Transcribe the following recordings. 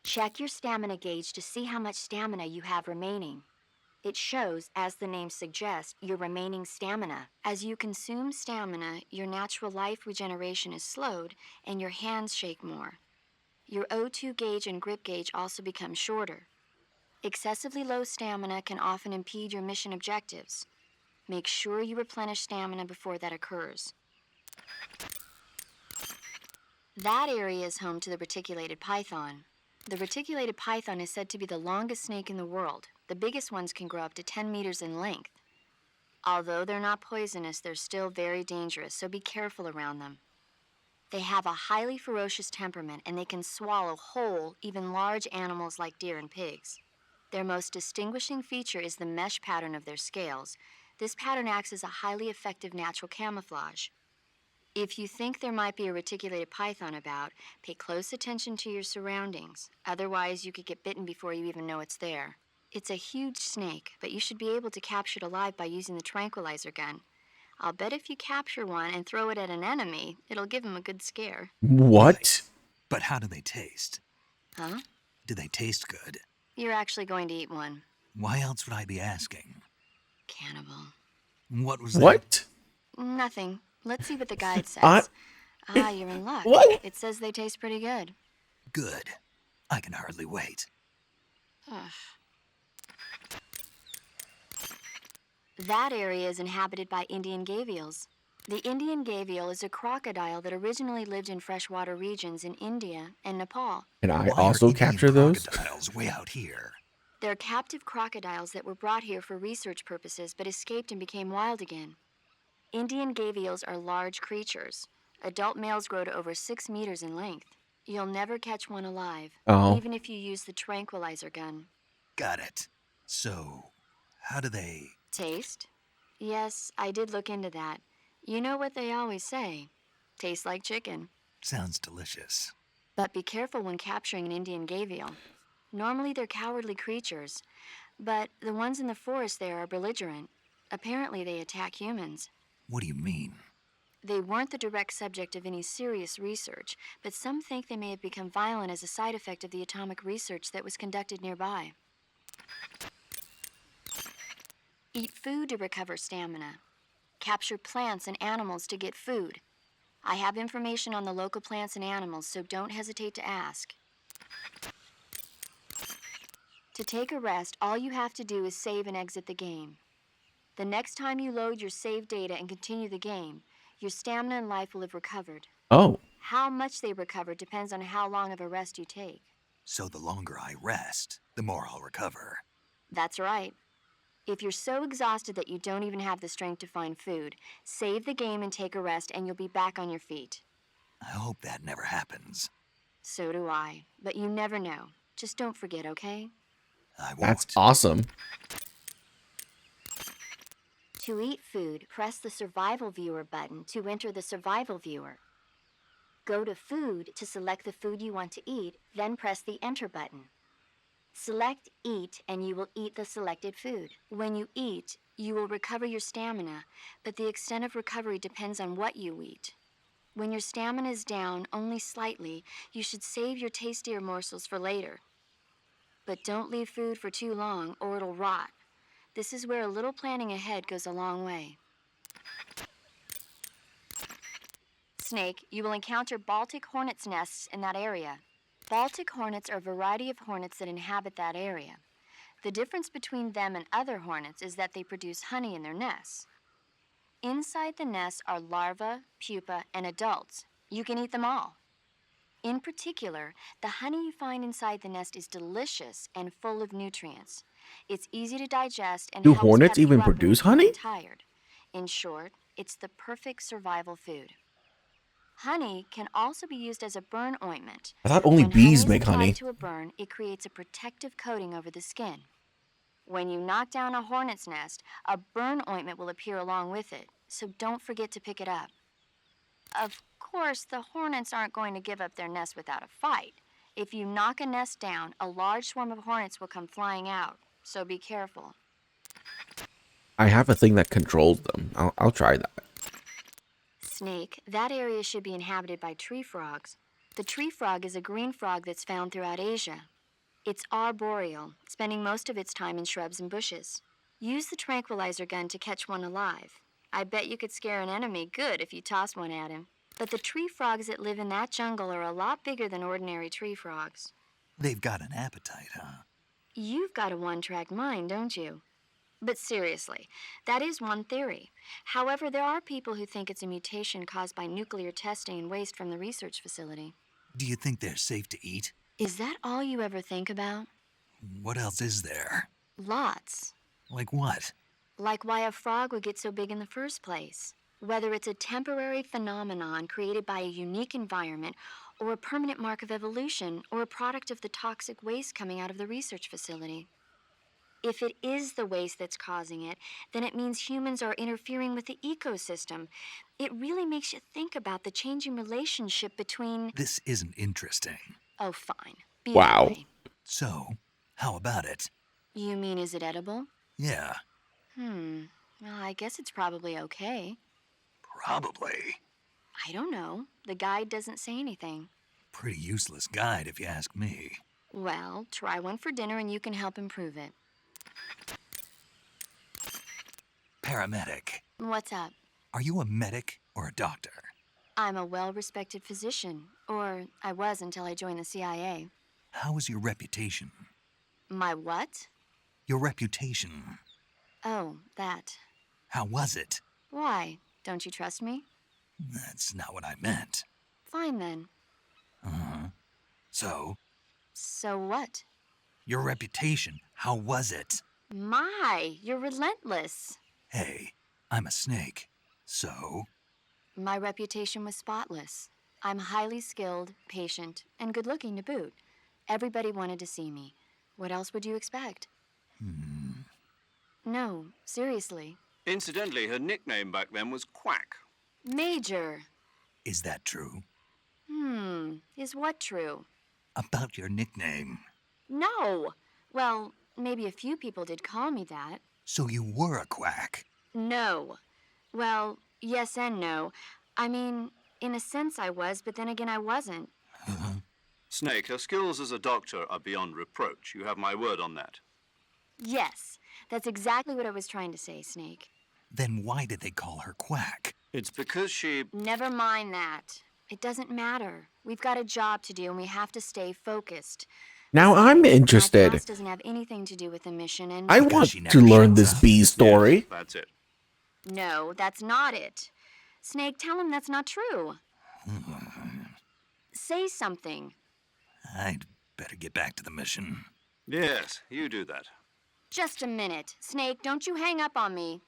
Check your stamina gauge to see how much stamina you have remaining. It shows, as the name suggests, your remaining stamina. As you consume stamina, your natural life regeneration is slowed and your hands shake more. Your O2 gauge and grip gauge also become shorter. Excessively low stamina can often impede your mission objectives. Make sure you replenish stamina before that occurs. That area is home to the reticulated python. The reticulated python is said to be the longest snake in the world. The biggest ones can grow up to 10 meters in length. Although they're not poisonous, they're still very dangerous, so be careful around them. They have a highly ferocious temperament, and they can swallow whole, even large animals like deer and pigs. Their most distinguishing feature is the mesh pattern of their scales. This pattern acts as a highly effective natural camouflage. If you think there might be a reticulated python about, pay close attention to your surroundings. Otherwise, you could get bitten before you even know it's there. It's a huge snake, but you should be able to capture it alive by using the tranquilizer gun. I'll bet if you capture one and throw it at an enemy, it'll give him a good scare. What? Right. But how do they taste? Huh? Do they taste good? You're actually going to eat one. Why else would I be asking? Cannibal. What was that? What? Nothing. Let's see what the guide says. You're in luck. What? It says they taste pretty good. Good. I can hardly wait. Ugh. That area is inhabited by Indian gavials. The Indian gavial is a crocodile that originally lived in freshwater regions in India and Nepal. Can I Why also are Indian capture those? crocodiles way out here? They're captive crocodiles that were brought here for research purposes but escaped and became wild again. Indian gavials are large creatures. Adult males grow to over 6 meters in length. You'll never catch one alive, Oh. even if you use the tranquilizer gun. Got it. So, how do they... Taste? Yes, I did look into that. You know what they always say. Tastes like chicken. Sounds delicious. But be careful when capturing an Indian gavial. Normally they're cowardly creatures, but the ones in the forest there are belligerent. Apparently they attack humans. What do you mean? They weren't the direct subject of any serious research, but some think they may have become violent as a side effect of the atomic research that was conducted nearby. Eat food to recover stamina. Capture plants and animals to get food. I have information on the local plants and animals, so don't hesitate to ask. To take a rest, all you have to do is save and exit the game. The next time you load your save data and continue the game, your stamina and life will have recovered. Oh. How much they recover depends on how long of a rest you take. So the longer I rest, the more I'll recover. That's right. If you're so exhausted that you don't even have the strength to find food, save the game and take a rest and you'll be back on your feet. I hope that never happens. So do I, but you never know. Just don't forget, okay? I won't. That's awesome. To eat food, press the Survival Viewer button to enter the Survival Viewer. Go to Food to select the food you want to eat, then press the Enter button. Select Eat and you will eat the selected food. When you eat, you will recover your stamina, but the extent of recovery depends on what you eat. When your stamina is down only slightly, you should save your tastier morsels for later. But don't leave food for too long or it'll rot. This is where a little planning ahead goes a long way. Snake, you will encounter Baltic hornets' nests in that area. Baltic hornets are a variety of hornets that inhabit that area. The difference between them and other hornets is that they produce honey in their nests. Inside the nests are larvae, pupa, and adults. You can eat them all. In particular, the honey you find inside the nest is delicious and full of nutrients. It's easy to digest and Do helps hornets pep you even up when produce you're feeling honey? tired. In short, it's the perfect survival food. Honey can also be used as a burn ointment. I thought only When bees honey make is applied honey. to a burn, it creates a protective coating over the skin. When you knock down a hornet's nest, a burn ointment will appear along with it, so don't forget to pick it up. Of course, the hornets aren't going to give up their nest without a fight. If you knock a nest down, a large swarm of hornets will come flying out, so be careful. I have a thing that controls them. I'll try that. Snake, that area should be inhabited by tree frogs. The tree frog is a green frog that's found throughout Asia. It's arboreal, spending most of its time in shrubs and bushes. Use the tranquilizer gun to catch one alive. I bet you could scare an enemy good if you toss one at him. But the tree frogs that live in that jungle are a lot bigger than ordinary tree frogs. They've got an appetite, huh? You've got a one-track mind, don't you? But seriously, that is one theory. However, there are people who think it's a mutation caused by nuclear testing and waste from the research facility. Do you think they're safe to eat? Is that all you ever think about? What else is there? Lots. Like what? Like why a frog would get so big in the first place. Whether it's a temporary phenomenon created by a unique environment, or a permanent mark of evolution, or a product of the toxic waste coming out of the research facility. If it is the waste that's causing it, then it means humans are interfering with the ecosystem. It really makes you think about the changing relationship between... This isn't interesting. Oh, fine. Wow. Beautifully. So, how about it? You mean, is it edible? Yeah, Well, I guess it's probably okay. probably. I don't know. The guide doesn't say anything. Pretty useless guide if you ask me. Well, try one for dinner and you can help improve it. Paramedic. What's up? Are you a medic or a doctor? I'm a well-respected physician. Or I was until I joined the CIA. How is your reputation? My what? Your reputation. Oh, that. How was it? Why? Don't you trust me? That's not what I meant. Fine then. So, So what? your reputation, how was it? My, you're relentless. Hey, I'm a snake. So, My reputation was spotless. I'm highly skilled, patient, and good-looking to boot. Everybody wanted to see me. What else would you expect? No, seriously. Incidentally, her nickname back then was Quack. Major. is that true? Is what true? About your nickname. No. Well, maybe a few people did call me that. So you were a quack. No. Well, yes and no. I mean, in a sense I was, but then again I wasn't. Snake, her skills as a doctor are beyond reproach. You have my word on that. Yes, that's exactly what I was trying to say, Snake. Then why did they call her quack? It's because she... Never mind that. It doesn't matter. We've got a job to do and we have to stay focused. Now I'm My interested. past doesn't have anything to do with the mission and... I Because want she to never learn shuts this up. bee story. Yes, that's it. No, that's not it. Snake, tell him that's not true. Say something. I'd better get back to the mission. Yes, you do that. Just a minute. Snake, don't you hang up on me.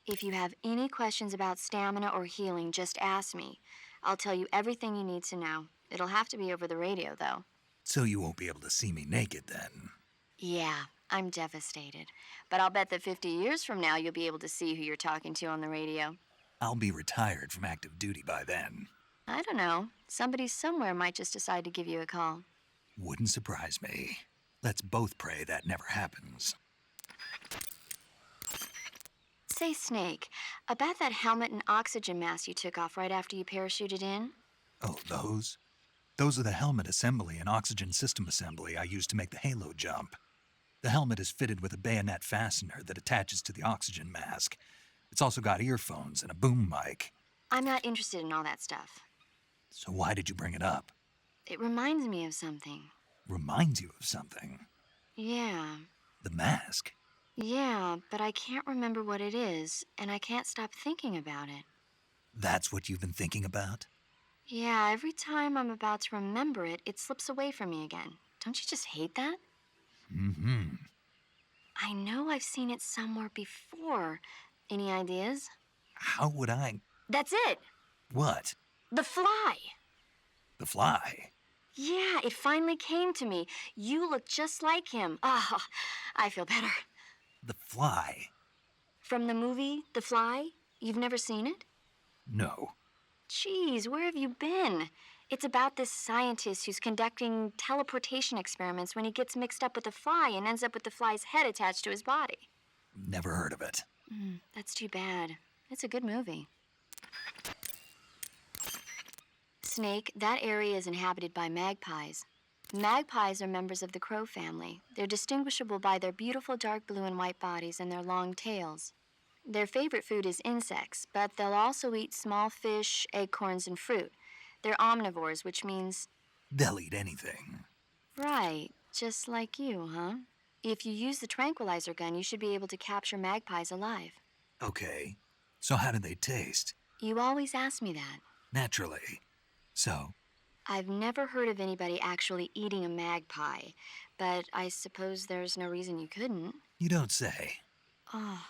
If you have any questions about stamina or healing, just ask me. I'll tell you everything you need to know. It'll have to be over the radio, though. So you won't be able to see me naked then. Yeah, I'm devastated. But I'll bet that 50 years from now, you'll be able to see who you're talking to on the radio. I'll be retired from active duty by then. I don't know. Somebody somewhere might just decide to give you a call. Wouldn't surprise me. Let's both pray that never happens. Say, Snake, about that helmet and oxygen mask you took off right after you parachuted in? Oh, those? Those are the helmet assembly and oxygen system assembly I used to make the halo jump. The helmet is fitted with a bayonet fastener that attaches to the oxygen mask. It's also got earphones and a boom mic. I'm not interested in all that stuff. So why did you bring it up? It reminds me of something. Reminds you of something. Yeah. The mask. Yeah, but I can't remember what it is, and I can't stop thinking about it. That's what you've been thinking about? Yeah, every time I'm about to remember it, it slips away from me again. Don't you just hate that? Mm-hmm. I know I've seen it somewhere before. Any ideas? How would I... That's it! What? The fly! The fly? Yeah, it finally came to me. You look just like him. Ah, I feel better. The fly? From the movie, The Fly? You've never seen it? No. Geez, where have you been? It's about this scientist who's conducting teleportation experiments when he gets mixed up with a fly and ends up with the fly's head attached to his body. Never heard of it. That's too bad. It's a good movie. Snake, that area is inhabited by magpies. Magpies are members of the crow family. They're distinguishable by their beautiful dark blue and white bodies and their long tails. Their favorite food is insects, but they'll also eat small fish, acorns, and fruit. They're omnivores, which means... They'll eat anything. Right, just like you, huh? If you use the tranquilizer gun, you should be able to capture magpies alive. Okay. So how do they taste? You always ask me that. Naturally. So? I've never heard of anybody actually eating a magpie, but I suppose there's no reason you couldn't. You don't say. Oh.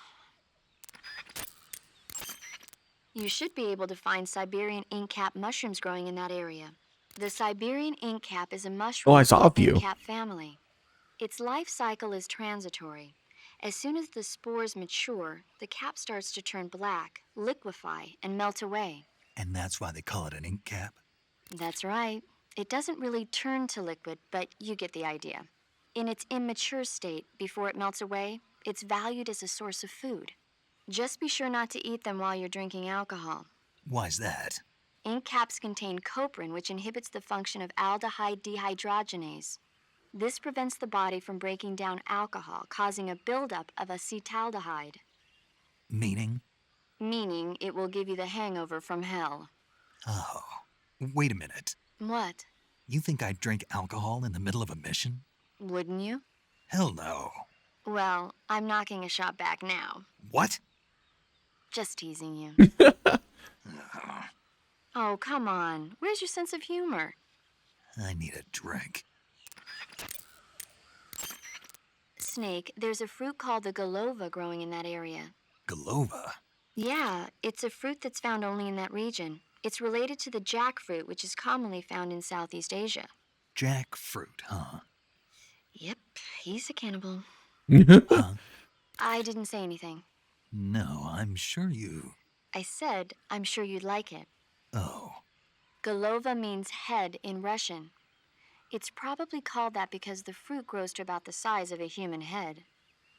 You should be able to find Siberian inkcap mushrooms growing in that area. The Siberian inkcap is a mushroom Oh, I from saw a the few. inkcap family. Its life cycle is transitory. As soon as the spores mature, the cap starts to turn black, liquefy, and melt away. And that's why they call it an ink cap? That's right. It doesn't really turn to liquid, but you get the idea. In its immature state, before it melts away, it's valued as a source of food. Just be sure not to eat them while you're drinking alcohol. Why's that? Ink caps contain coprin, which inhibits the function of aldehyde dehydrogenase. This prevents the body from breaking down alcohol, causing a buildup of acetaldehyde. Meaning? Meaning it will give you the hangover from hell. Oh. Wait a minute. What? You think I'd drink alcohol in the middle of a mission? Wouldn't you? Hell no. Well, I'm knocking a shot back now. What? Just teasing you. Oh, come on. Where's your sense of humor? I need a drink. Snake, there's a fruit called the golova growing in that area. Golova? Yeah, it's a fruit that's found only in that region. It's related to the jackfruit, which is commonly found in Southeast Asia. Jackfruit, huh? Yep, he's a cannibal. Huh? I didn't say anything. No, I'm sure you... I said, I'm sure you'd like it. Oh. Golova means head in Russian. It's probably called that because the fruit grows to about the size of a human head.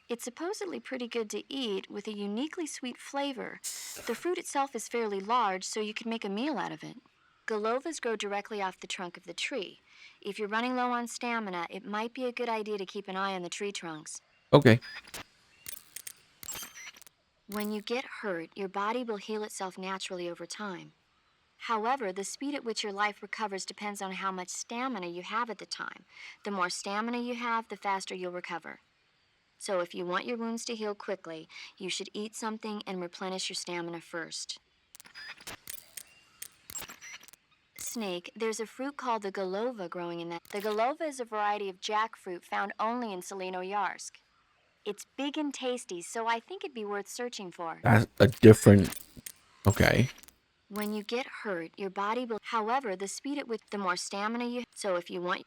It's supposedly pretty good to eat with a uniquely sweet flavor. The fruit itself is fairly large, so you can make a meal out of it. Golovas grow directly off the trunk of the tree. If you're running low on stamina, it might be a good idea to keep an eye on the tree trunks. Okay. When you get hurt, your body will heal itself naturally over time. However, the speed at which your life recovers depends on how much stamina you have at the time. The more stamina you have, the faster you'll recover. So if you want your wounds to heal quickly, you should eat something and replenish your stamina first. Snake, there's a fruit called the golova growing in that. The golova is a variety of jackfruit found only in Selino-Yarsk. It's big and tasty, so I think it'd be worth searching for. That's a different... Okay. When you get hurt, your body will... However, the speed at which... The more stamina you... So if you want...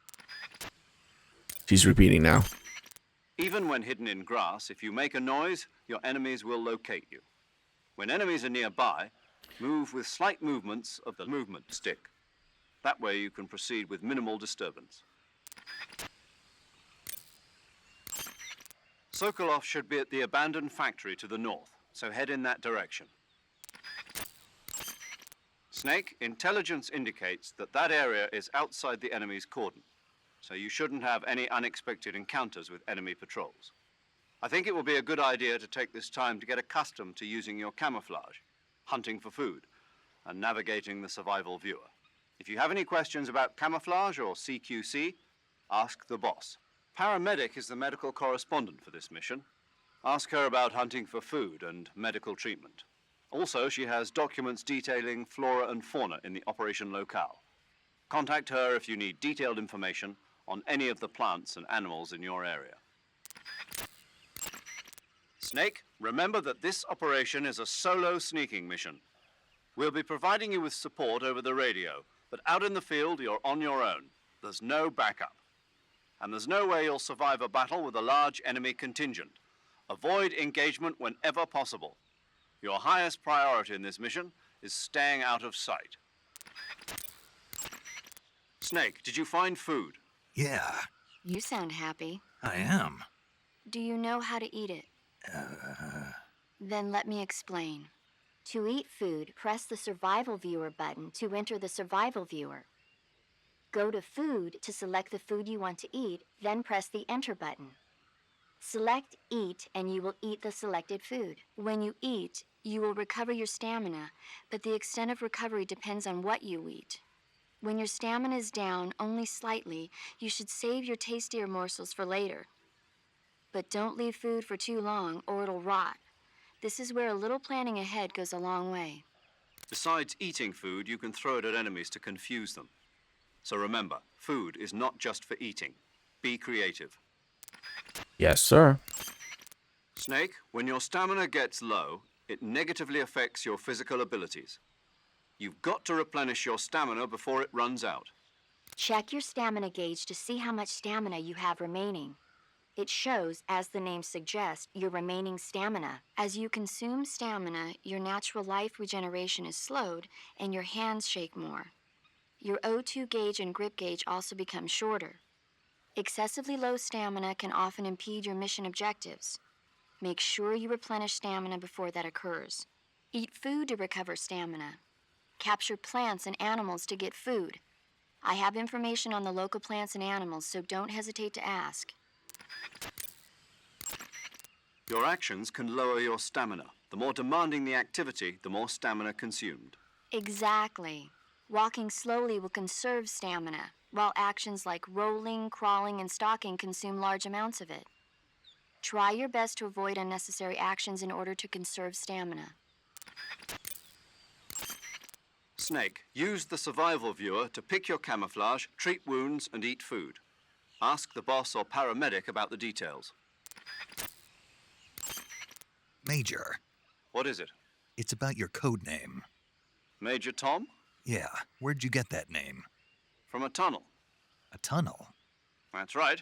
She's repeating now. Even when hidden in grass, if you make a noise, your enemies will locate you. When enemies are nearby, move with slight movements of the movement stick. That way you can proceed with minimal disturbance. Sokolov should be at the abandoned factory to the north, so head in that direction. Snake, intelligence indicates that that area is outside the enemy's cordon, so you shouldn't have any unexpected encounters with enemy patrols. I think it will be a good idea to take this time to get accustomed to using your camouflage, hunting for food, and navigating the survival viewer. If you have any questions about camouflage or CQC, ask the boss. Paramedic is the medical correspondent for this mission. Ask her about hunting for food and medical treatment. Also, she has documents detailing flora and fauna in the operation locale. Contact her if you need detailed information on any of the plants and animals in your area. Snake, remember that this operation is a solo sneaking mission. We'll be providing you with support over the radio, but out in the field, you're on your own. There's no backup. And there's no way you'll survive a battle with a large enemy contingent. Avoid engagement whenever possible. Your highest priority in this mission is staying out of sight. Snake, did you find food? Yeah, You sound happy. I am. Do you know how to eat it? Then let me explain. To eat food, press the Survival Viewer button to enter the Survival Viewer. Go to Food to select the food you want to eat, then press the Enter button. Select Eat and you will eat the selected food. When you eat, you will recover your stamina, but the extent of recovery depends on what you eat. When your stamina is down only slightly, you should save your tastier morsels for later. But don't leave food for too long or it'll rot. This is where a little planning ahead goes a long way. Besides eating food, you can throw it at enemies to confuse them. So remember, food is not just for eating. Be creative. Yes, sir. Snake, when your stamina gets low, it negatively affects your physical abilities. You've got to replenish your stamina before it runs out. Check your stamina gauge to see how much stamina you have remaining. It shows, as the name suggests, your remaining stamina. As you consume stamina, your natural life regeneration is slowed and your hands shake more. Your O2 gauge and grip gauge also become shorter. Excessively low stamina can often impede your mission objectives. Make sure you replenish stamina before that occurs. Eat food to recover stamina. Capture plants and animals to get food. I have information on the local plants and animals, so don't hesitate to ask. Your actions can lower your stamina. The more demanding the activity, the more stamina consumed. Exactly. Walking slowly will conserve stamina, while actions like rolling, crawling, and stalking consume large amounts of it. Try your best to avoid unnecessary actions in order to conserve stamina. Snake, use the survival viewer to pick your camouflage, treat wounds, and eat food. Ask the boss or paramedic about the details. Major, What is it? it's about your code name. Major Tom? Yeah, where'd you get that name? From a tunnel. A tunnel? That's right.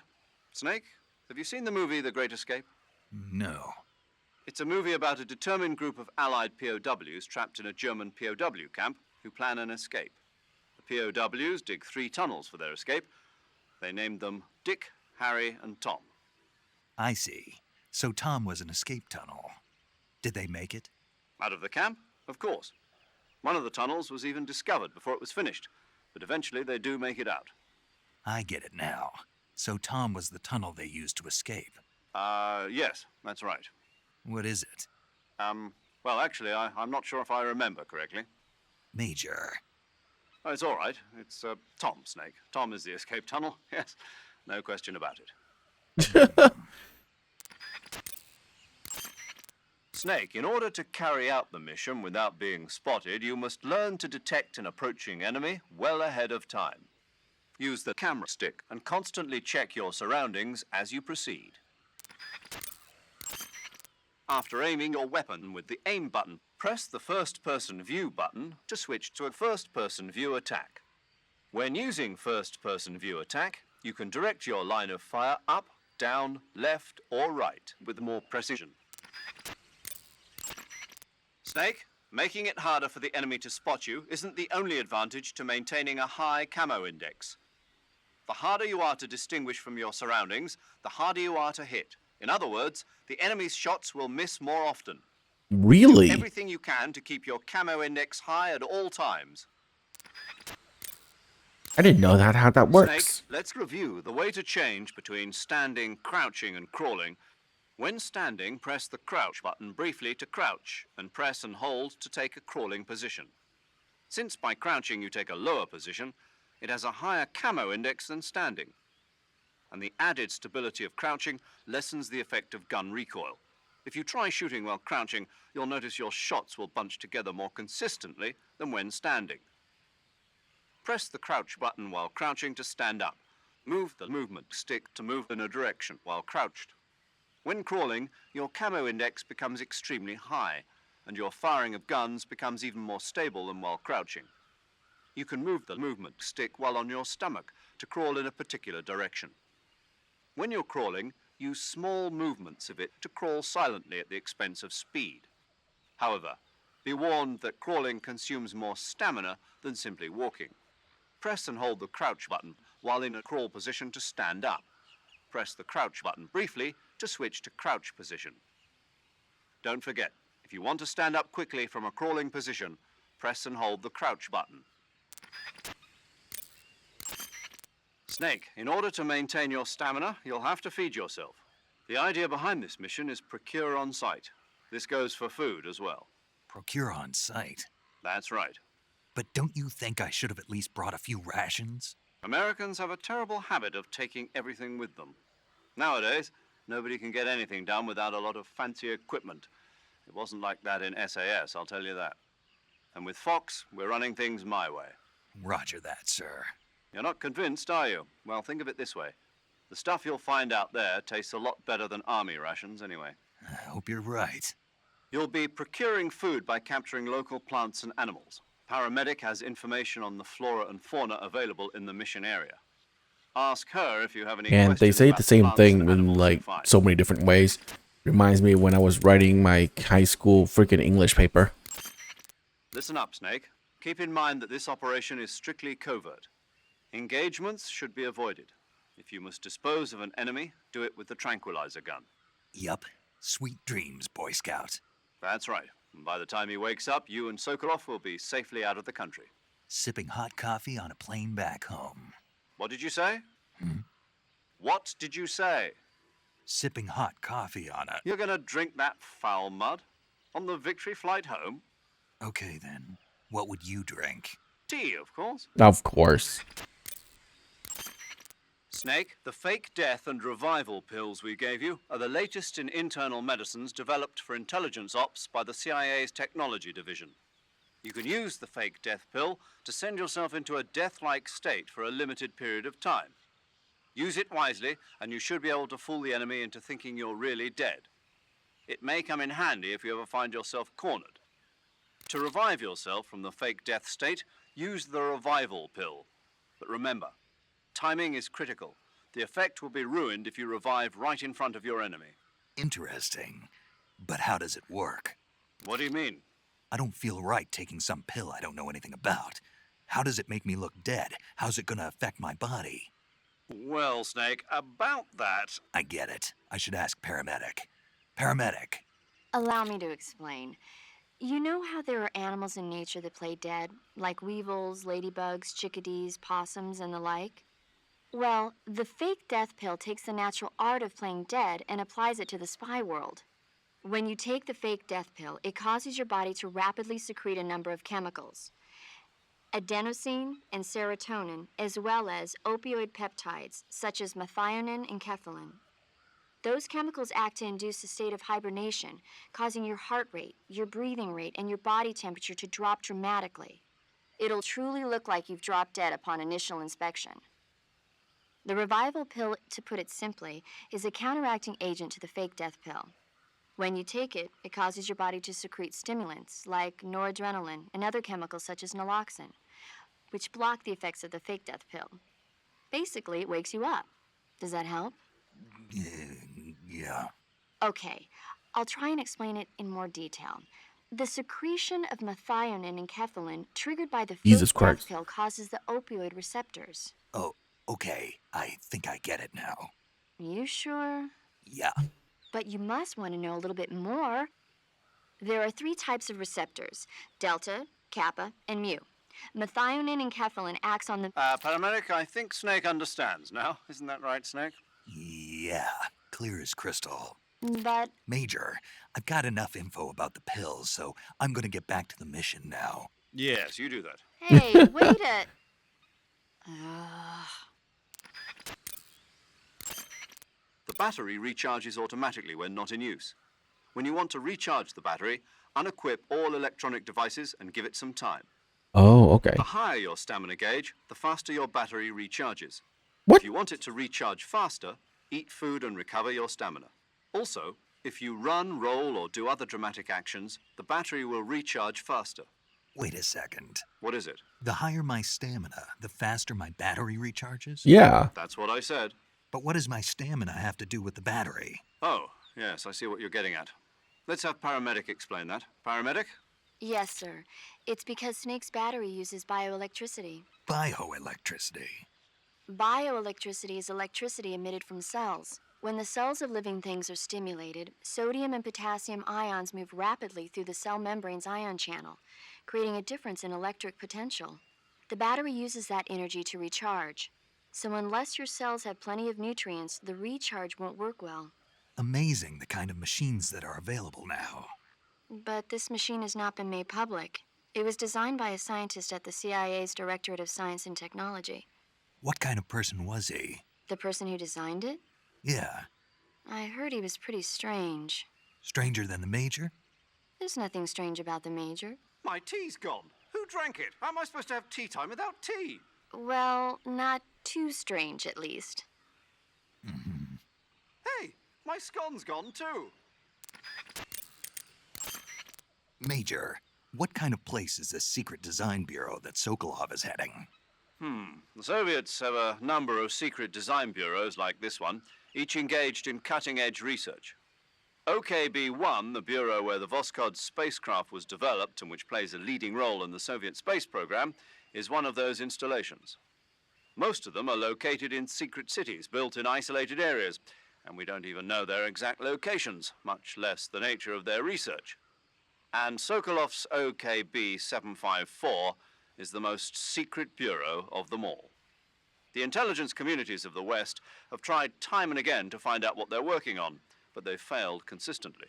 Snake, have you seen the movie The Great Escape? No. It's a movie about a determined group of Allied POWs trapped in a German POW camp who plan an escape. The POWs dig 3 tunnels for their escape. They named them Dick, Harry, and Tom. I see. So Tom was an escape tunnel. Did they make it? Out of the camp? Of course. One of the tunnels was even discovered before it was finished, but eventually they do make it out. I get it now. So Tom was the tunnel they used to escape. Yes, that's right. What is it? Well, actually, I'm not sure if I remember correctly. Major. Oh, it's all right. It's Tom, Snake. Tom is the escape tunnel. Yes, no question about it. Snake, in order to carry out the mission without being spotted, you must learn to detect an approaching enemy well ahead of time. Use the camera stick and constantly check your surroundings as you proceed. After aiming your weapon with the aim button, press the first-person view button to switch to a first-person view attack. When using first-person view attack, you can direct your line of fire up, down, left, or right with more precision. Snake, making it harder for the enemy to spot you isn't the only advantage to maintaining a high camo index. The harder you are to distinguish from your surroundings, the harder you are to hit. In other words, the enemy's shots will miss more often. Really? Do everything you can to keep your camo index high at all times. I didn't know how that works. Snake, let's review the way to change between standing, crouching, and crawling. When standing, press the crouch button briefly to crouch, and press and hold to take a crawling position. Since by crouching you take a lower position, it has a higher camo index than standing. And the added stability of crouching lessens the effect of gun recoil. If you try shooting while crouching, you'll notice your shots will bunch together more consistently than when standing. Press the crouch button while crouching to stand up. Move the movement stick to move in a direction while crouched. When crawling, your camo index becomes extremely high, and your firing of guns becomes even more stable than while crouching. You can move the movement stick while on your stomach to crawl in a particular direction. When you're crawling, use small movements of it to crawl silently at the expense of speed. However, be warned that crawling consumes more stamina than simply walking. Press and hold the crouch button while in a crawl position to stand up. Press the crouch button briefly to switch to crouch position. Don't forget, If you want to stand up quickly from a crawling position, press and hold the crouch button. Snake, in order to maintain your stamina, you'll have to feed yourself. The idea behind this mission is procure on site. This goes for food as well. Procure on site. That's right. But don't you think I should have at least brought a few rations? Americans have a terrible habit of taking everything with them. Nowadays, nobody can get anything done without a lot of fancy equipment. It wasn't like that in SAS, I'll tell you that. And with Fox, we're running things my way. Roger that, sir. You're not convinced, are you? Well, think of it this way. The stuff you'll find out there tastes a lot better than army rations anyway. I hope you're right. You'll be procuring food by capturing local plants and animals. Paramedic has information on the flora and fauna available in the mission area. Ask her if you have any And they questions say about the same plants thing and in animals like you find. so many different ways. Reminds me of when I was writing my high school freaking English paper. Listen up, Snake. Keep in mind that this operation is strictly covert. Engagements should be avoided. If you must dispose of an enemy, do it with the tranquilizer gun. Yup. Sweet dreams, Boy Scout. That's right. And by the time he wakes up, you and Sokolov will be safely out of the country. Sipping hot coffee on a plane back home. What did you say? Hmm? What did you say? Sipping hot coffee on a... You're gonna drink that foul mud? On the victory flight home? Okay, then. What would you drink? Tea, of course. Of course. Snake, the fake death and revival pills we gave you are the latest in internal medicines developed for intelligence ops by the CIA's technology division. You can use the fake death pill to send yourself into a death-like state for a limited period of time. Use it wisely, and you should be able to fool the enemy into thinking you're really dead. It may come in handy if you ever find yourself cornered. To revive yourself from the fake death state, use the revival pill. But remember, timing is critical. The effect will be ruined if you revive right in front of your enemy. Interesting. But how does it work? What do you mean? I don't feel right taking some pill I don't know anything about. How does it make me look dead? How's it gonna affect my body? Well, Snake, about that... I get it. I should ask Paramedic. Paramedic. Allow me to explain. You know how there are animals in nature that play dead, like weevils, ladybugs, chickadees, possums, and the like? Well, the fake death pill takes the natural art of playing dead and applies it to the spy world. When you take the fake death pill, it causes your body to rapidly secrete a number of chemicals. Adenosine and serotonin, as well as opioid peptides, such as methionine and kephalin. Those chemicals act to induce a state of hibernation, causing your heart rate, your breathing rate, and your body temperature to drop dramatically. It'll truly look like you've dropped dead upon initial inspection. The revival pill, to put it simply, is a counteracting agent to the fake death pill. When you take it, it causes your body to secrete stimulants like noradrenaline and other chemicals such as naloxone, which block the effects of the fake death pill. Basically, it wakes you up. Does that help? Yeah. Okay, I'll try and explain it in more detail. The secretion of methionine and kephalin triggered by the Jesus fake death Christ. pill causes the opioid receptors. Oh, okay. I think I get it now. You sure? Yeah. But you must want to know a little bit more. There are 3 types of receptors: delta, kappa, and mu. Methionine and kephalin acts on the... Paramedic, I think Snake understands now. Isn't that right, Snake? Yeah. Clear as crystal. But... Major, I've got enough info about the pills, so I'm gonna get back to the mission now. Yes, you do that. Hey, wait a... The battery recharges automatically when not in use. When you want to recharge the battery, unequip all electronic devices and give it some time. Oh, okay. The higher your stamina gauge, the faster your battery recharges. What? If you want it to recharge faster, eat food and recover your stamina. Also, if you run, roll, or do other dramatic actions, the battery will recharge faster. Wait a second. What is it? The higher my stamina, the faster my battery recharges? Yeah. That's what I said. But what does my stamina have to do with the battery? Oh, yes, I see what you're getting at. Let's have Paramedic explain that. Paramedic? Yes, sir. It's because Snake's battery uses bioelectricity. Bioelectricity. Bioelectricity is electricity emitted from cells. When the cells of living things are stimulated, sodium and potassium ions move rapidly through the cell membrane's ion channel, creating a difference in electric potential. The battery uses that energy to recharge. So unless your cells have plenty of nutrients, the recharge won't work well. Amazing the kind of machines that are available now. But this machine has not been made public. It was designed by a scientist at the CIA's Directorate of Science and Technology. What kind of person was he? The person who designed it? Yeah, I heard he was pretty strange. stranger than the Major? There's nothing strange about the Major. My tea's gone. Who drank it? How am I supposed to have tea time without tea? Well, not too strange, at least. Hey, my scone's gone too. Major, what kind of place is this secret design bureau that Sokolov is heading? The Soviets have a number of secret design bureaus like this one, each engaged in cutting-edge research. OKB-1, the bureau where the Voskhod spacecraft was developed and which plays a leading role in the Soviet space program, is one of those installations. Most of them are located in secret cities built in isolated areas, and we don't even know their exact locations, much less the nature of their research. And Sokolov's OKB-754 is the most secret bureau of them all. The intelligence communities of the West have tried time and again to find out what they're working on, but they've failed consistently.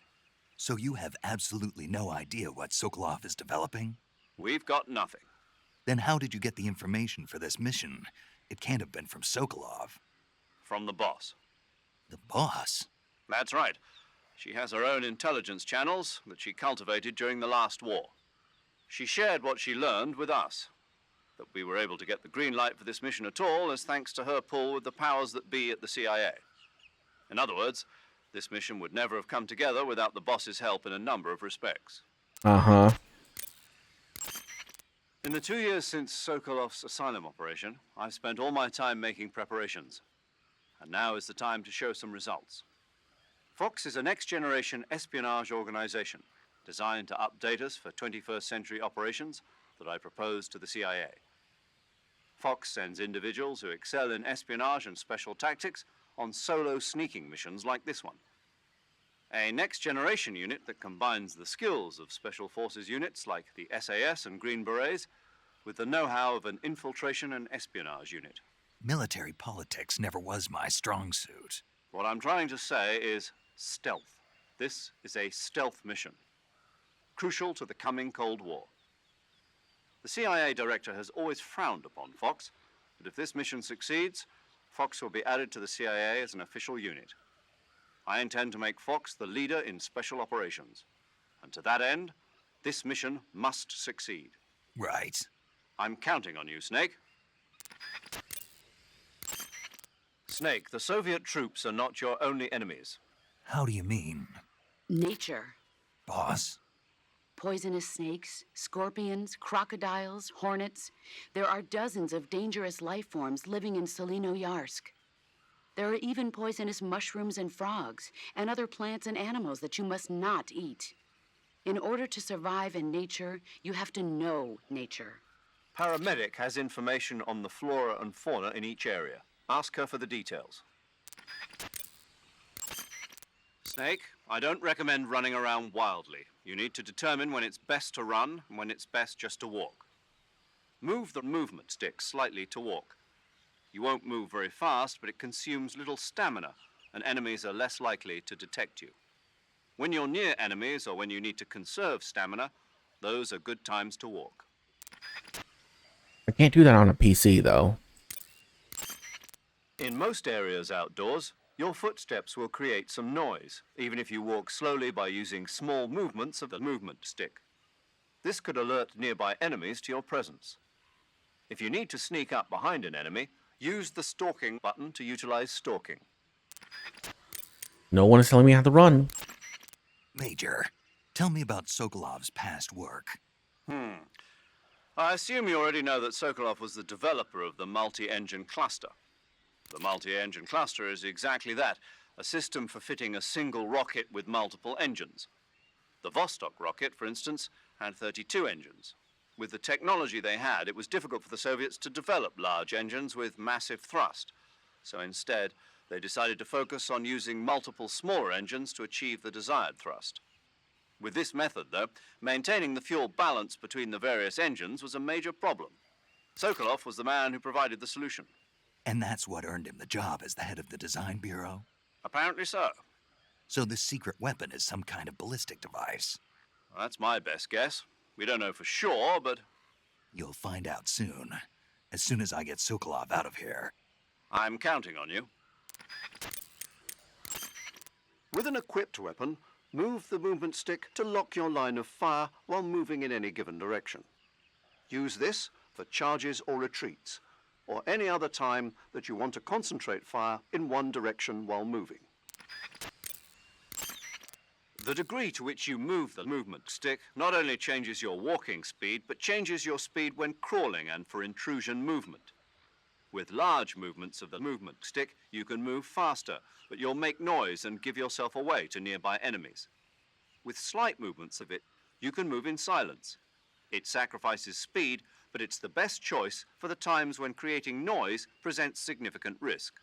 So you have absolutely no idea what Sokolov is developing? We've got nothing. Then how did you get the information for this mission? It can't have been from Sokolov. From the boss. The boss? That's right. She has her own intelligence channels that she cultivated during the last war. She shared what she learned with us. That we were able to get the green light for this mission at all is thanks to her pull with the powers that be at the CIA. In other words, this mission would never have come together without the boss's help in a number of respects. Uh-huh. In the 2 years since Sokolov's asylum operation, I've spent all my time making preparations. And now is the time to show some results. Fox is a next-generation espionage organization designed to update us for 21st century operations that I propose to the CIA. Fox sends individuals who excel in espionage and special tactics on solo sneaking missions like this one. A next-generation unit that combines the skills of Special Forces units like the SAS and Green Berets with the know-how of an infiltration and espionage unit. Military politics never was my strong suit. What I'm trying to say is stealth. This is a stealth mission, crucial to the coming Cold War. The CIA director has always frowned upon Fox, but if this mission succeeds, Fox will be added to the CIA as an official unit. I intend to make Fox the leader in special operations. And to that end, this mission must succeed. Right. I'm counting on you, Snake. Snake, the Soviet troops are not your only enemies. How do you mean? Nature. Boss? Poisonous snakes, scorpions, crocodiles, hornets. There are dozens of dangerous life forms living in Solino-Yarsk. There are even poisonous mushrooms and frogs, and other plants and animals that you must not eat. In order to survive in nature, you have to know nature. Paramedic has information on the flora and fauna in each area. Ask her for the details. Snake, I don't recommend running around wildly. You need to determine when it's best to run and when it's best just to walk. Move the movement stick slightly to walk. You won't move very fast, but it consumes little stamina, and enemies are less likely to detect you. When you're near enemies or when you need to conserve stamina, those are good times to walk. I can't do that on a PC, though. In most areas outdoors, your footsteps will create some noise, even if you walk slowly by using small movements of the movement stick. This could alert nearby enemies to your presence. If you need to sneak up behind an enemy, use the stalking button to utilize stalking. No one is telling me how to run. Major, tell me about Sokolov's past work. I assume you already know that Sokolov was the developer of the multi-engine cluster. The multi-engine cluster is exactly that, a system for fitting a single rocket with multiple engines. The Vostok rocket, for instance, had 32 engines. With the technology they had, it was difficult for the Soviets to develop large engines with massive thrust. So instead, They decided to focus on using multiple smaller engines to achieve the desired thrust. With this method, though, maintaining the fuel balance between the various engines was a major problem. Sokolov was the man who provided the solution. And that's what earned him the job as the head of the design bureau? Apparently so. So this secret weapon is some kind of ballistic device? Well, that's my best guess. We don't know for sure, but You'll find out soon. As soon as I get Sokolov out of here. I'm counting on you. With an equipped weapon, move the movement stick to lock your line of fire while moving in any given direction. Use this for charges or retreats, or any other time that you want to concentrate fire in one direction while moving. The degree to which you move the movement stick not only changes your walking speed, but changes your speed when crawling and for intrusion movement. With large movements of the movement stick, you can move faster, but you'll make noise and give yourself away to nearby enemies. With slight movements of it, you can move in silence. It sacrifices speed, but it's the best choice for the times when creating noise presents significant risk.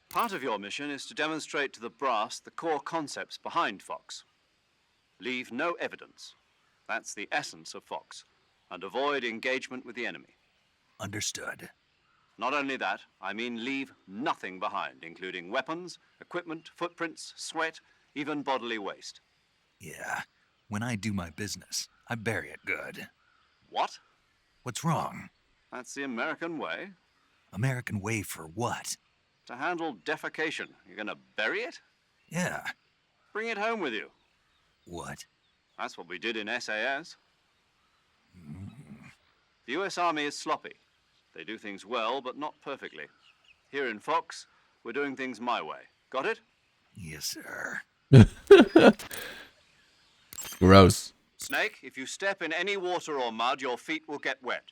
Part of your mission is to demonstrate to the brass the core concepts behind Fox. Leave no evidence. That's the essence of Fox. And avoid engagement with the enemy. Understood. Not only that, I mean leave nothing behind, including weapons, equipment, footprints, sweat, even bodily waste. Yeah. When I do my business, I bury it good. What? What's wrong? That's the American way. American way for what? To handle defecation. You're gonna bury it? Yeah. Bring it home with you. What? That's what we did in SAS. The US Army is sloppy. They do things well, but not perfectly. Here in Fox, we're doing things my way. Got it? Yes, sir. Gross. Snake, if you step in any water or mud, your feet will get wet.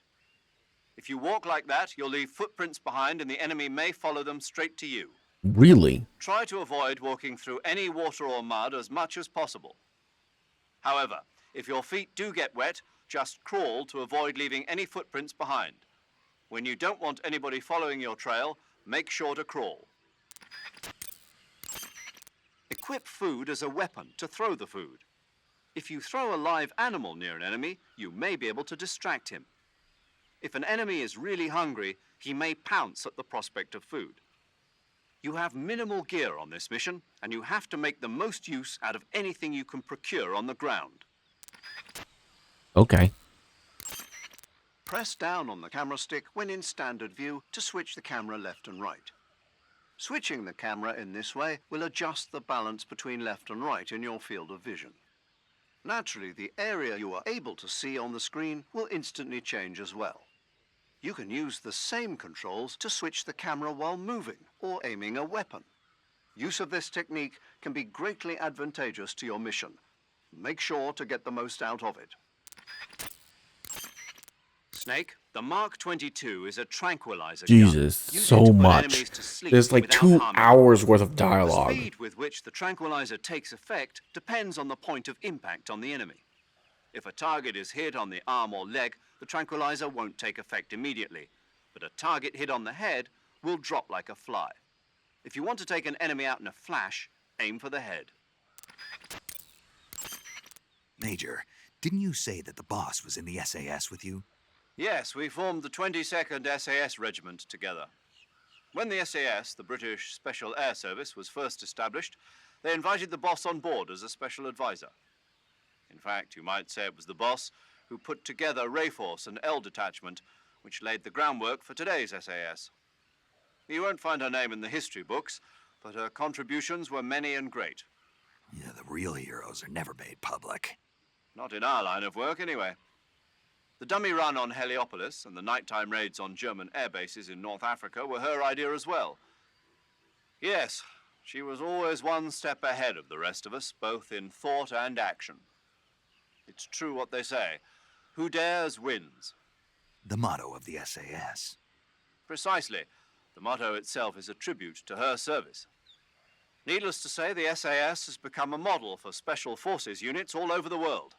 If you walk like that, you'll leave footprints behind and the enemy may follow them straight to you. Really? Try to avoid walking through any water or mud as much as possible. However, if your feet do get wet, just crawl to avoid leaving any footprints behind. When you don't want anybody following your trail, make sure to crawl. Equip food as a weapon to throw the food. If you throw a live animal near an enemy, you may be able to distract him. If an enemy is really hungry, he may pounce at the prospect of food. You have minimal gear on this mission, and you have to make the most use out of anything you can procure on the ground. Okay. Press down on the camera stick when in standard view to switch the camera left and right. Switching the camera in this way will adjust the balance between left and right in your field of vision. Naturally, the area you are able to see on the screen will instantly change as well. You can use the same controls to switch the camera while moving or aiming a weapon. Use of this technique can be greatly advantageous to your mission. Make sure to get the most out of it. Snake, the Mark 22 is a tranquilizer gun. Jesus, Use it so to put much. enemies to sleep There's like without 2 harming them. hours worth of The dialogue. speed with which the tranquilizer takes effect depends on the point of impact on the enemy. If a target is hit on the arm or leg, the tranquilizer won't take effect immediately, but a target hit on the head will drop like a fly. If you want to take an enemy out in a flash, aim for the head. Major, didn't you say that the boss was in the SAS with you? Yes, we formed the 22nd SAS Regiment together. When the SAS, the British Special Air Service, was first established, they invited the boss on board as a special advisor. In fact, you might say it was the boss who put together Rayforce and L Detachment, which laid the groundwork for today's SAS. You won't find her name in the history books, but her contributions were many and great. Yeah, the real heroes are never made public. Not in our line of work, anyway. The dummy run on Heliopolis and the nighttime raids on German air bases in North Africa were her idea as well. Yes, she was always one step ahead of the rest of us, both in thought and action. It's true what they say. Who dares wins. The motto of the SAS. Precisely. The motto itself is a tribute to her service. Needless to say, the SAS has become a model for special forces units all over the world.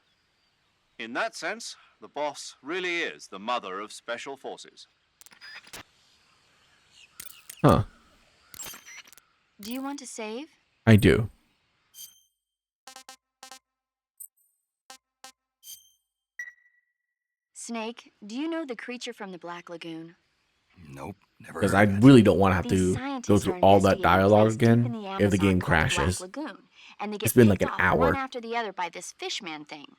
In that sense, the boss really is the mother of special forces. Huh. Do you want to save? I do. Snake, do you know the creature from the Black Lagoon? Nope, never Because heard I of it. really don't want to have These to go scientists through are all that investigating a dialogue place deep in again the if the Amazon game called the Black crashes. Lagoon, and they It's get been like picked an off one hour. after the other by this fishman thing.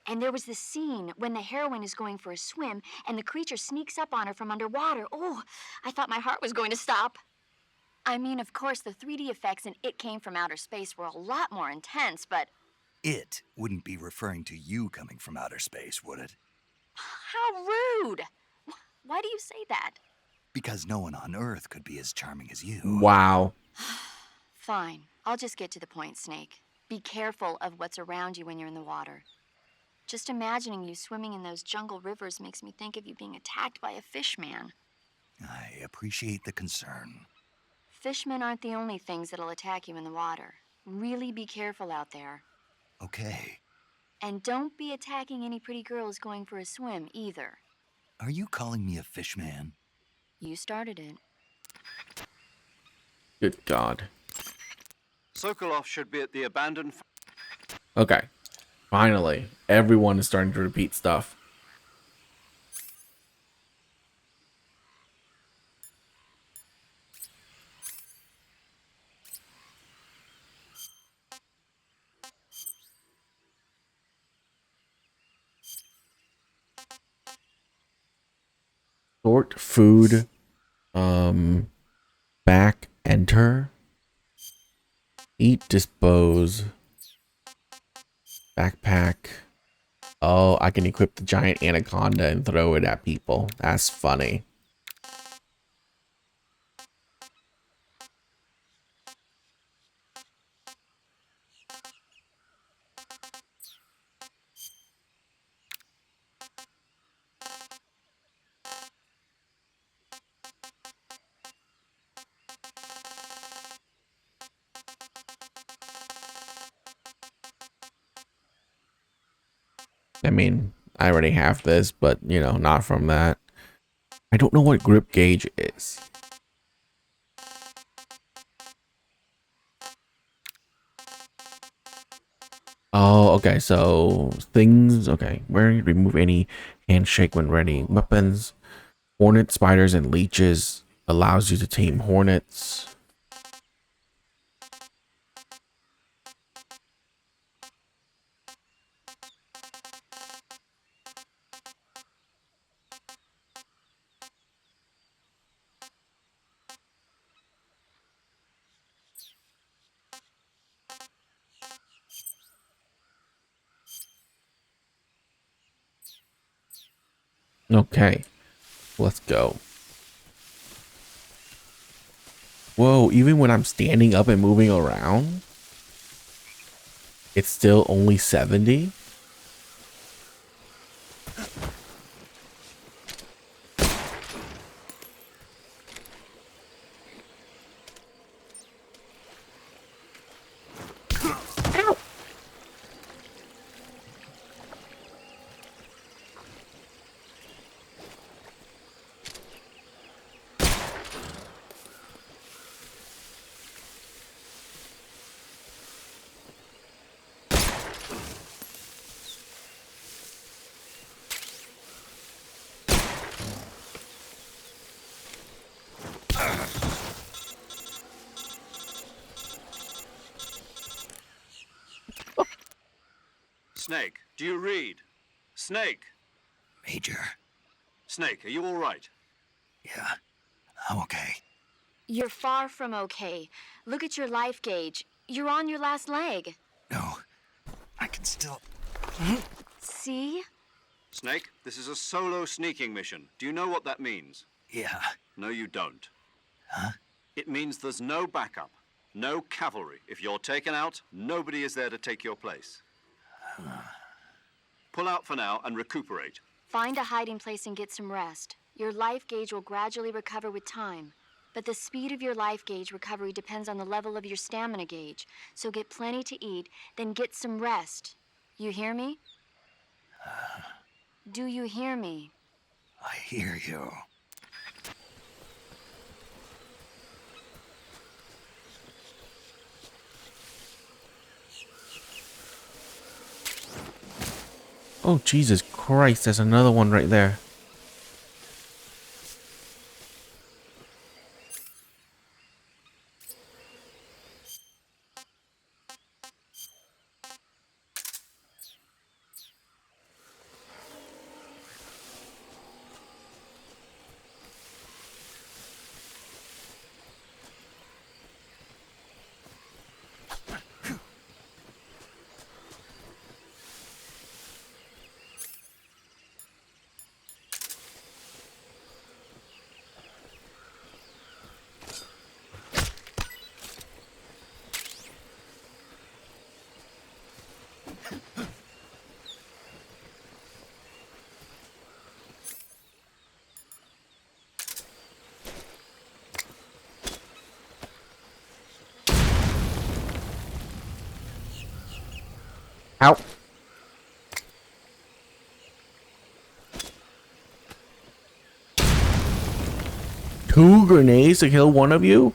And there was this scene when the heroine is going for a swim and the creature sneaks up on her from underwater. Oh, I thought my heart was going to stop. I mean, of course, the 3D effects in It Came from Outer Space were a lot more intense, but It wouldn't be referring to you coming from outer space, would it? how rude! Why do you say that? Because no one on Earth could be as charming as you. Wow. Fine, I'll just get to the point, Snake. Be careful of what's around you when you're in the water. Just imagining you swimming in those jungle rivers makes me think of you being attacked by a fishman. I appreciate the concern. Fishmen aren't the only things that'll attack you in the water. Really be careful out there. Okay. And don't be attacking any pretty girls going for a swim, either. Are you calling me a fish man? You started it. Good God. Sokolov should be at the abandoned... Okay. Finally, everyone is starting to repeat stuff. Sort food. Back enter. Eat, dispose. Backpack. Oh, I can equip the giant anaconda and throw it at people. That's funny. I mean, I already have this, but, you know, not from that. I don't know what grip gauge is. Oh, okay, so things, okay. Where you remove any handshake when ready. Weapons, hornet, spiders, and leeches. Allows you to tame hornets. Okay, let's go. Whoa, even when I'm standing up and moving around, it's still only 70? Snake, do you read? Snake! Major. Snake, are you all right? Yeah, I'm okay. You're far from okay. Look at your life gauge. You're on your last leg. No, I can still... See? Snake, this is a solo sneaking mission. Do you know what that means? Yeah. No, you don't. Huh? It means there's no backup, no cavalry. If you're taken out, nobody is there to take your place. Pull out for now and recuperate. Find a hiding place and get some rest. Your life gauge will gradually recover with time. But the speed of your life gauge recovery depends on the level of your stamina gauge. So get plenty to eat, then get some rest. You hear me? Do you hear me? I hear you. Oh, Jesus Christ, there's another one right there. Ow. Two grenades to kill one of you?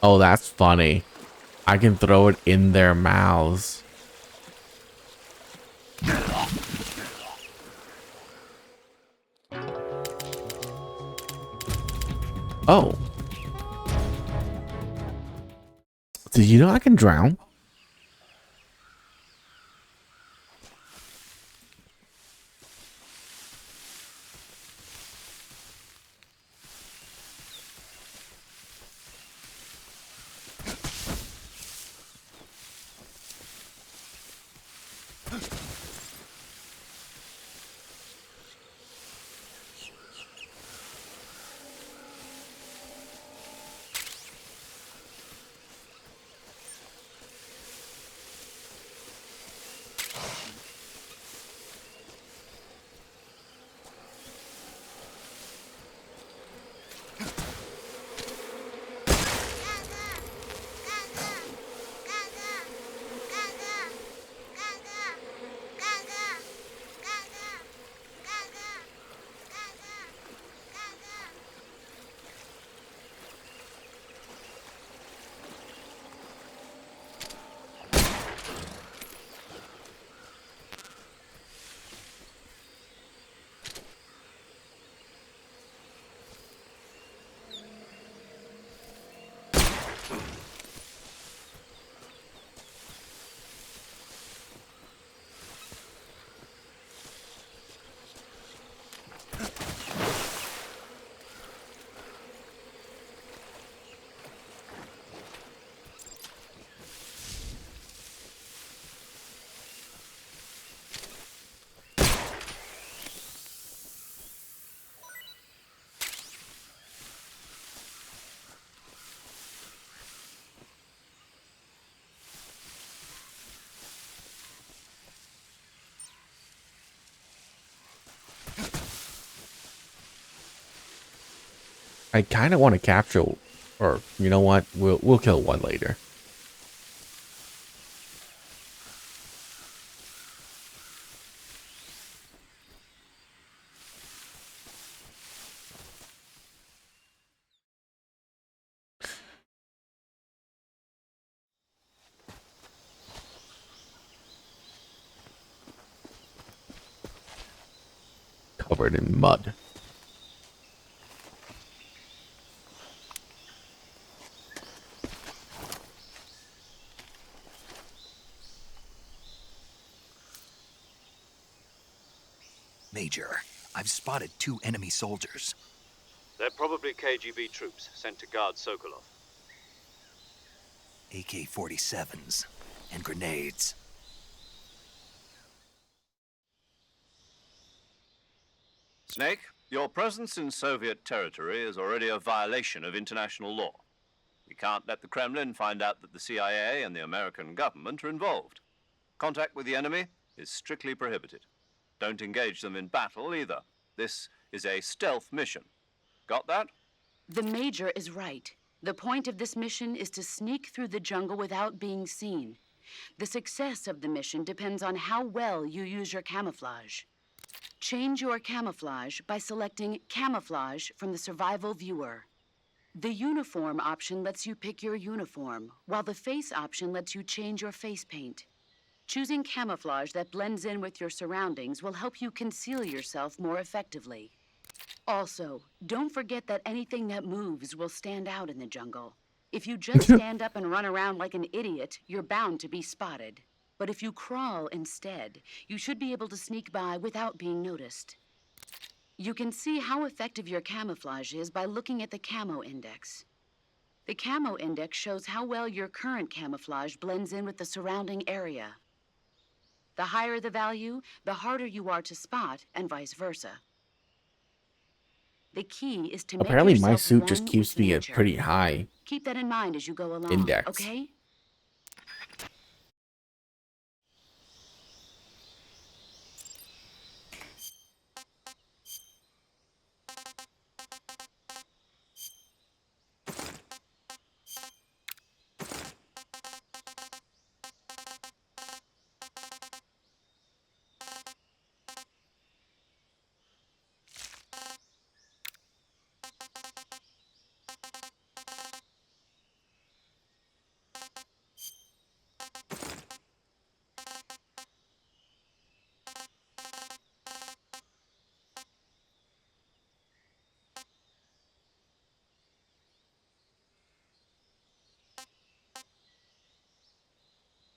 Oh, that's funny. I can throw it in their mouths. Oh. Did you know I can drown? I kind of want to capture, or you know what? We'll kill one later. Covered in mud. Major, I've spotted 2 enemy soldiers. They're probably KGB troops sent to guard Sokolov. AK-47s and grenades. Snake, Your presence in Soviet territory is already a violation of international law. We can't let the Kremlin find out that the CIA and the American government are involved. Contact with the enemy is strictly prohibited. Don't engage them in battle either. This is a stealth mission. Got that? The Major is right. The point of this mission is to sneak through the jungle without being seen. The success of the mission depends on how well you use your camouflage. Change your camouflage by selecting Camouflage from the Survival Viewer. The Uniform option lets you pick your uniform, while the Face option lets you change your face paint. Choosing camouflage that blends in with your surroundings will help you conceal yourself more effectively. Also, don't forget that anything that moves will stand out in the jungle. If you just stand up and run around like an idiot, you're bound to be spotted. But if you crawl instead, you should be able to sneak by without being noticed. You can see how effective your camouflage is by looking at the Camo Index. The Camo Index shows how well your current camouflage blends in with the surrounding area. The higher the value, the harder you are to spot, and vice versa. The key is to make Apparently, my yourself suit just one keeps with me at nature. pretty high Keep that in mind as you go along, index. okay?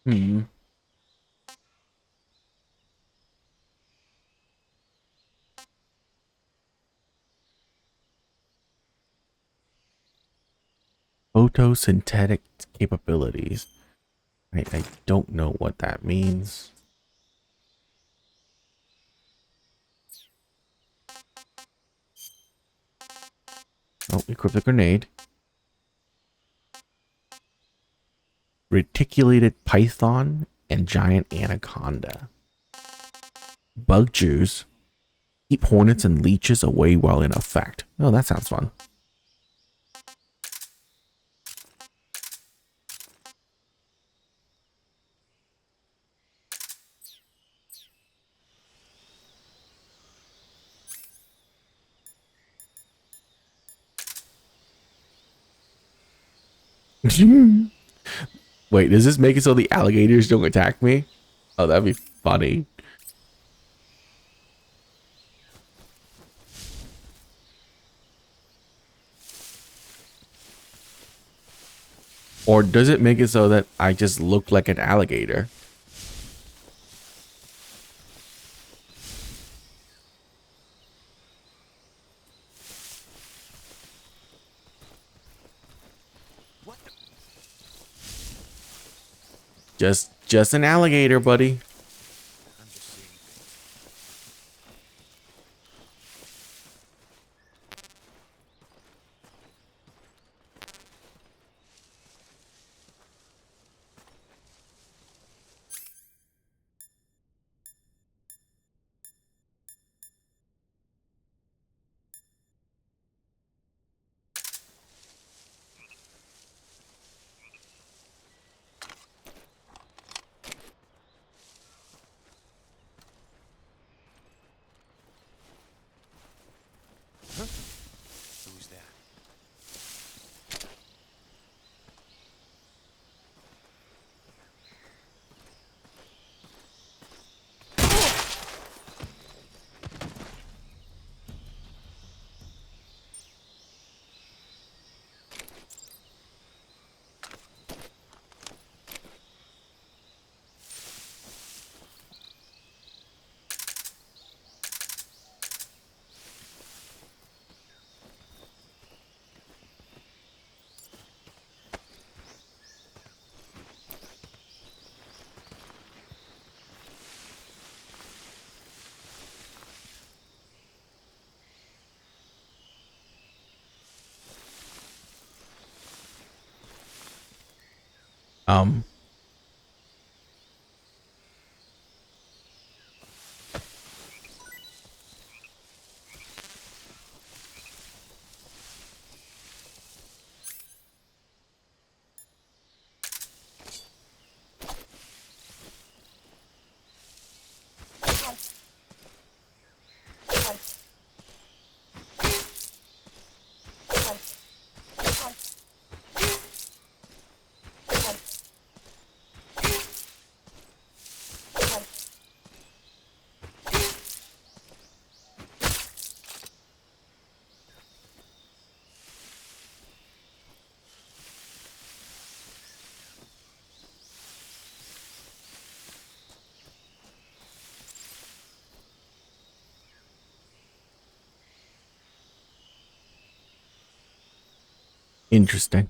Hmm. Photosynthetic capabilities. I don't know what that means. Oh, equip the grenade. Reticulated python and giant anaconda. Bug juice. Keep hornets and leeches away while in effect. Oh, that sounds fun. Wait, does this make it so the alligators don't attack me? Oh, that'd be funny. Or does it make it so that I just look like an alligator? Just an alligator, buddy. Um, interesting.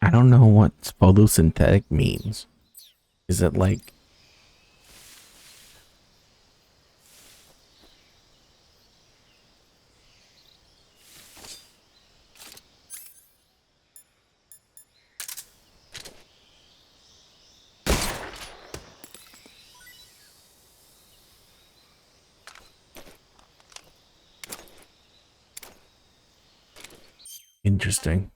I don't know what photosynthetic means. Is it like interesting?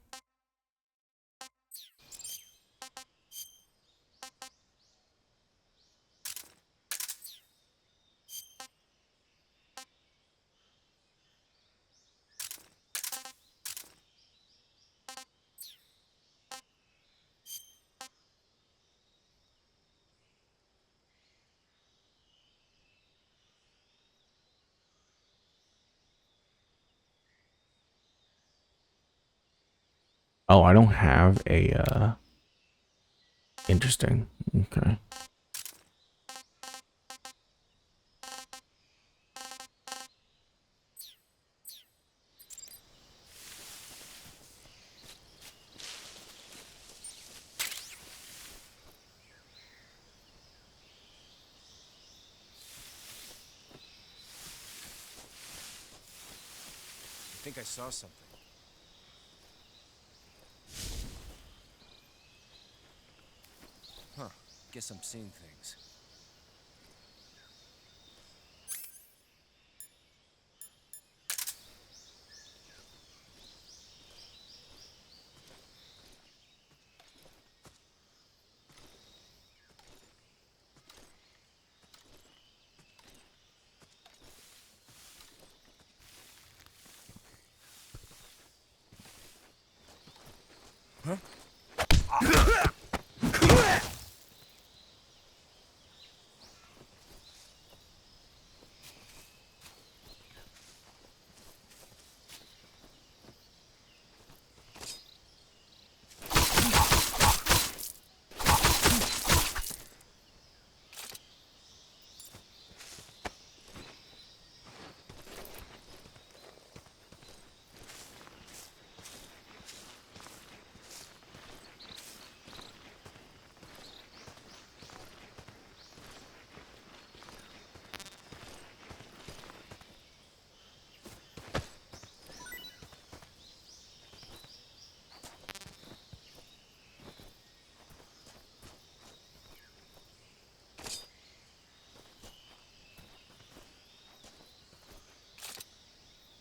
Oh, I don't have a interesting. Okay. I think I saw something. Huh. Guess I'm seeing things. Huh?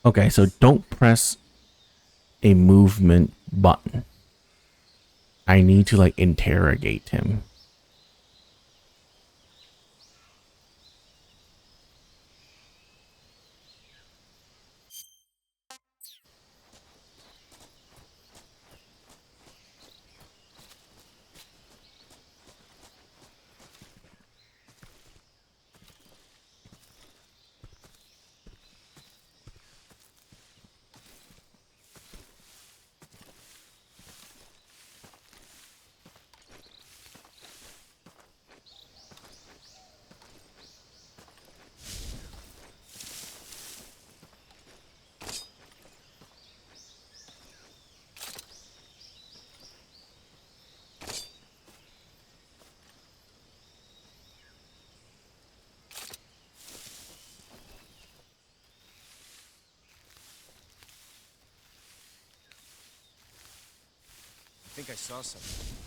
Okay, so don't press a movement button. I need to like interrogate him. think I saw something.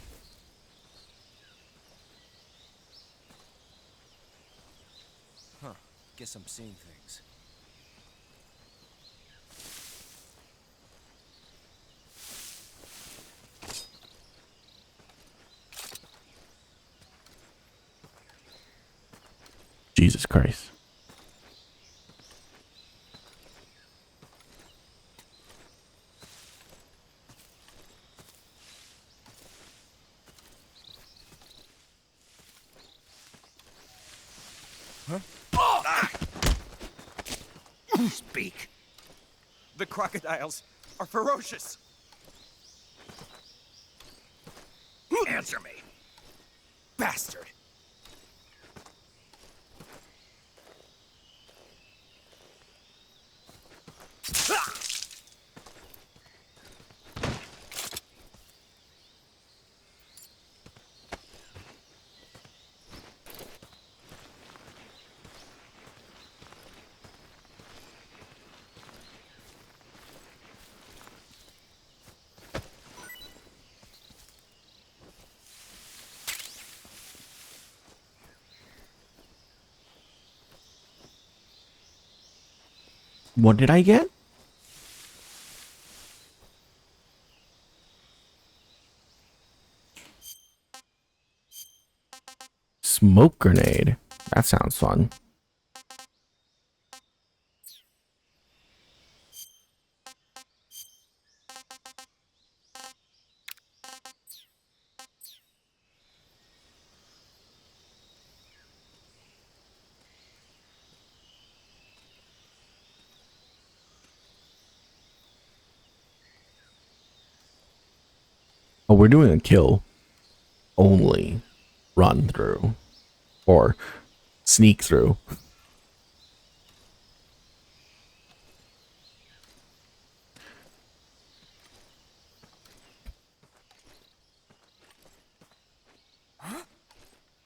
Huh. Guess I'm seeing things. Jesus Christ. Speak. The crocodiles are ferocious. Answer me. Bastard. What did I get? Smoke grenade. That sounds fun. Oh, we're doing a kill only run through or sneak through.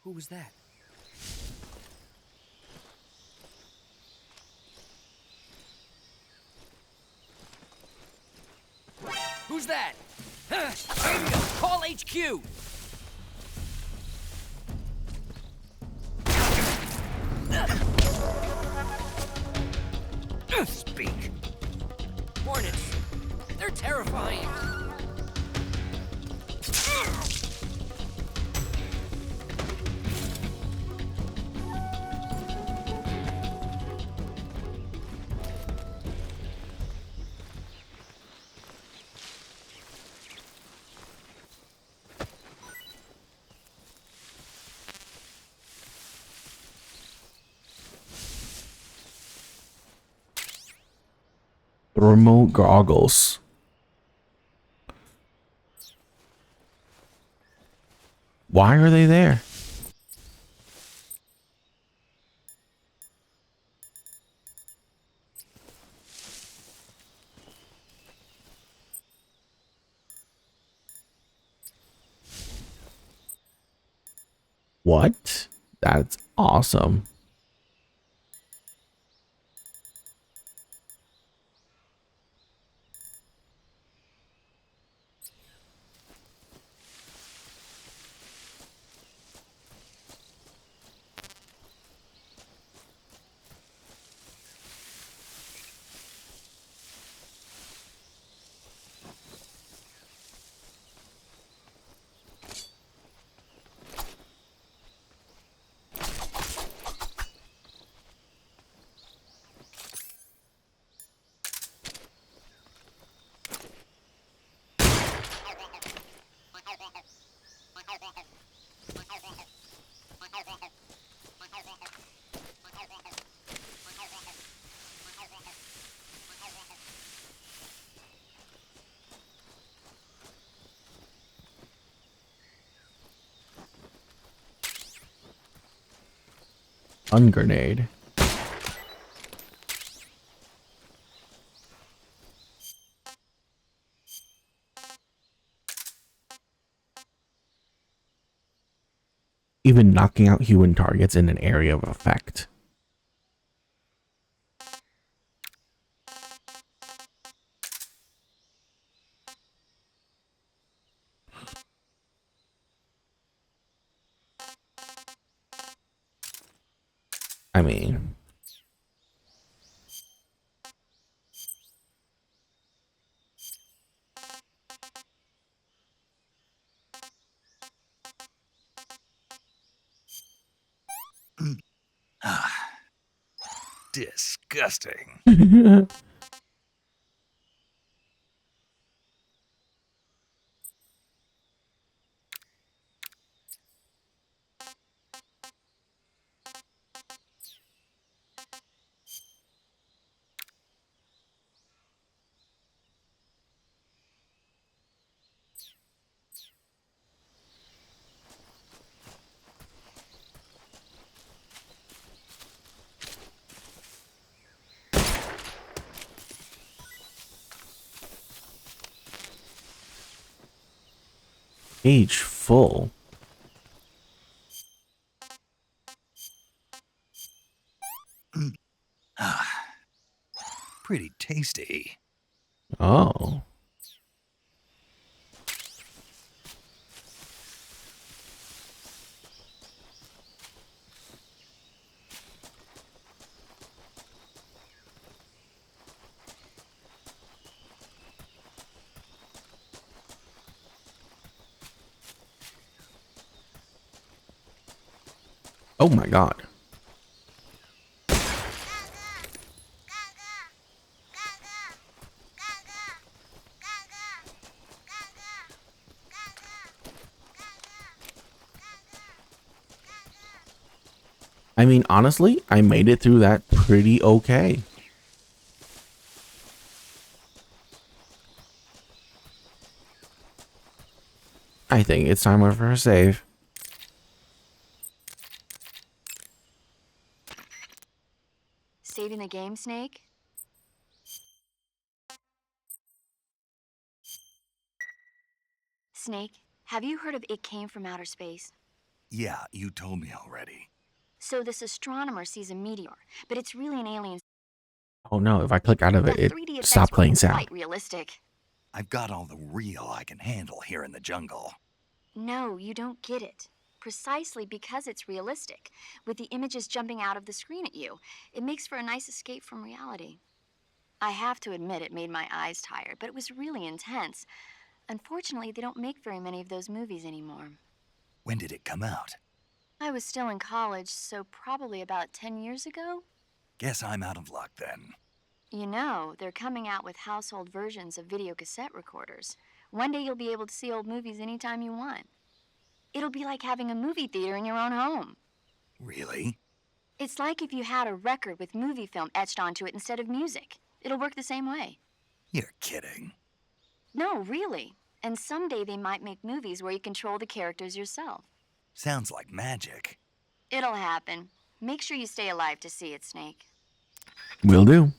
Who was that? Who's that? Radio, call HQ! Speak. Hornets! They're terrifying! Remote goggles. Why are they there? What? That's awesome. Stun grenade. Even knocking out human targets in an area of effect. I mean, Ah, disgusting. age full. Ah, pretty tasty. Oh. Oh my god. I mean, honestly, I made it through that pretty okay. I think it's time for a save. Saving the game, Snake? Snake, have you heard of It Came from Outer Space? Yeah, you told me already. So this astronomer sees a meteor, but it's really an alien. Oh no, if I click out of The it, it 3D effects stopped were playing sound. quite realistic. I've got all the real I can handle here in the jungle. No, you don't get it. Precisely because it's realistic, with the images jumping out of the screen at you, it makes for a nice escape from reality. I have to admit it made my eyes tired, but it was really intense. Unfortunately, they don't make very many of those movies anymore. When did it come out? I was still in college, so probably about 10 years ago. Guess I'm out of luck then. You know, they're coming out with household versions of video cassette recorders. One day you'll be able to see old movies anytime you want. It'll be like having a movie theater in your own home. Really? It's like if you had a record with movie film etched onto it instead of music. It'll work the same way. You're kidding. No, really. And someday they might make movies where you control the characters yourself. Sounds like magic. It'll happen. Make sure you stay alive to see it, Snake. Will do.